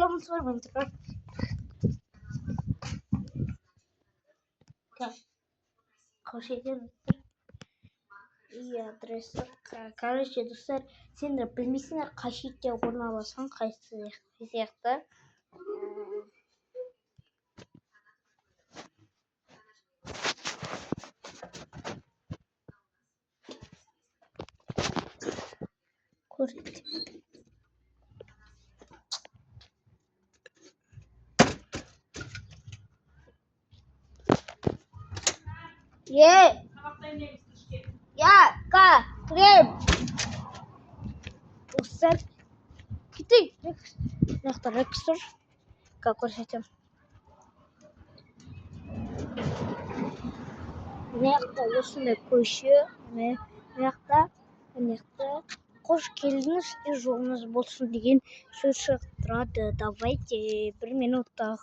саламатсыздар, мен Тимур. Қош екен. И адресы. Короче, достар, сендер білмейсіңдер қай шетте орналасқан, қайсы сияқты. Көрсетейін. Крем. Достар, кетейік. Мынаяқта Рекс тұр. Көрсетемін. Мынаяқта осындай көше. Мынаяқта қош келдіңіз и жолыңыз болсын деген сөз шығып тұрады. Давайте 1 минутта.